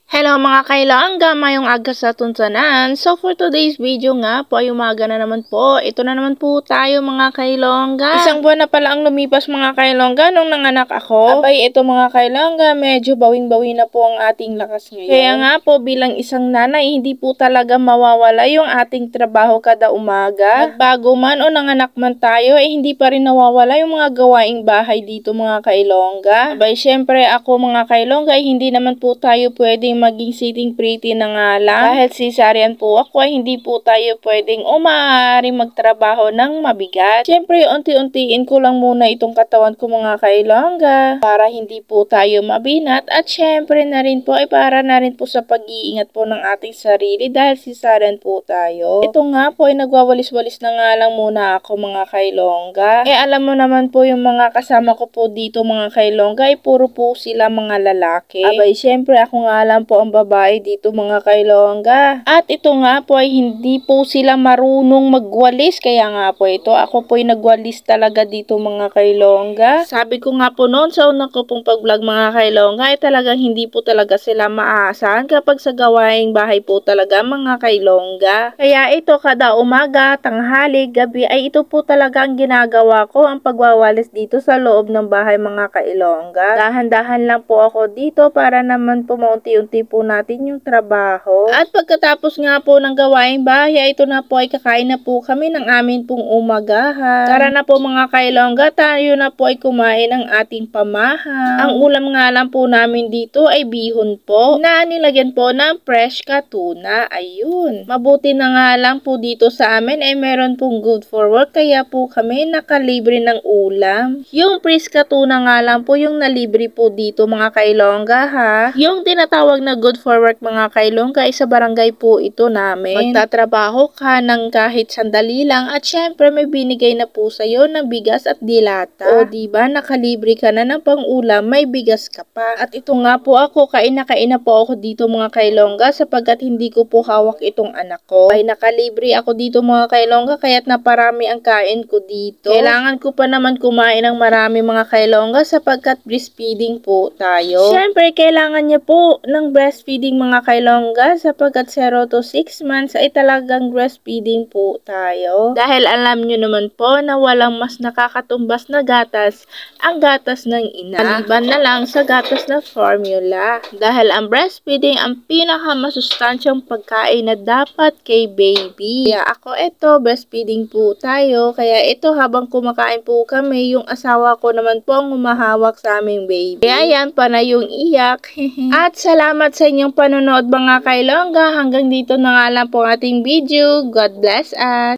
Hello mga kailangga, mayong aga sa tunsanan. So for today's video nga po ay umaga na naman po. Ito na naman po tayo mga kailongga. Isang buwan na pala ang lumipas mga kailongga nung nanganak ako. Abay ito mga kailongga, medyo bawing-bawi na po ang ating lakas ngayon. Kaya nga po bilang isang nanay, hindi po talaga mawawala yung ating trabaho kada umaga. At bago man o nanganak man tayo, hindi pa rin nawawala yung mga gawaing bahay dito mga kailongga. Abay syempre ako mga kailongga, hindi naman po tayo pwedeng maging sitting pretty na nga lang. Dahil cesarean po ako ay hindi po tayo pwedeng o maaaring magtrabaho ng mabigat. Siyempre, unti-untiin ko lang muna itong katawan ko mga kailongga para hindi po tayo mabinat at siyempre na rin po ay para na rin po sa pag-iingat po ng ating sarili dahil cesarean po tayo. Ito nga po ay nagwawalis-walis na nga lang muna ako mga kailongga. Alam mo naman po yung mga kasama ko po dito mga kailongga ay puro po sila mga lalaki. Abay, siyempre ako nga lang po ang babae dito mga kailongga. At ito nga po ay hindi po sila marunong magwalis. Kaya nga po ito, ako po ay nagwalis talaga dito mga kailongga. Sabi ko nga po noon sa una ko pong pag-vlog mga kailongga ay talagang hindi po talaga sila maaasahan kapag sa gawaing bahay po talaga mga kailongga. Kaya ito kada umaga, tanghali, gabi ay ito po talaga ang ginagawa ko, ang pagwawalis dito sa loob ng bahay mga kailongga. Dahan-dahan lang po ako dito para naman po maunti-unti po natin yung trabaho. At pagkatapos nga po ng gawaing bahay, ito na po ay kakain na po kami ng amin pong umagahan. Tara na po mga kailongga, tayo na po ay kumain ng ating pamahang. Ang ulam nga lang po namin dito ay bihon po na nilagyan po ng fresh ka tuna. Ayun. Mabuti na nga lang po dito sa amin ay meron pong good for work kaya po kami nakalibre ng ulam. Yung fresh ka tuna nga lang po yung nalibre po dito mga kailongga ha. Yung tinatawag na good for work mga kailongga ay sa barangay po ito namin. Magtatrabaho ka ng kahit sandali lang at syempre may binigay na po sa'yo ng bigas at dilata. O diba nakalibre ka na ng pang-ulam, may bigas ka pa. At ito nga po ako, kain na po ako dito mga kailongga sapagkat hindi ko po hawak itong anak ko. Ay nakalibre ako dito mga kailongga kaya't naparami ang kain ko dito. Kailangan ko pa naman kumain ng marami mga kailongga sapagkat breastfeeding po tayo. Syempre kailangan niya po ng breastfeeding mga kailongga sapagkat 0 to 6 months ay talagang breastfeeding po tayo. Dahil alam nyo naman po na walang mas nakakatumbas na gatas ang gatas ng ina. Maliban na lang sa gatas na formula. Dahil ang breastfeeding ang pinakamasustansyang pagkain na dapat kay baby. Kaya ako ito, breastfeeding po tayo. Kaya ito habang kumakain po kami, yung asawa ko naman po ang humahawak sa aming baby. Kaya yan pa na yung iyak. At salamat sa inyong panonood mga kailongga. Hanggang dito na nga lang po ating video. God bless us.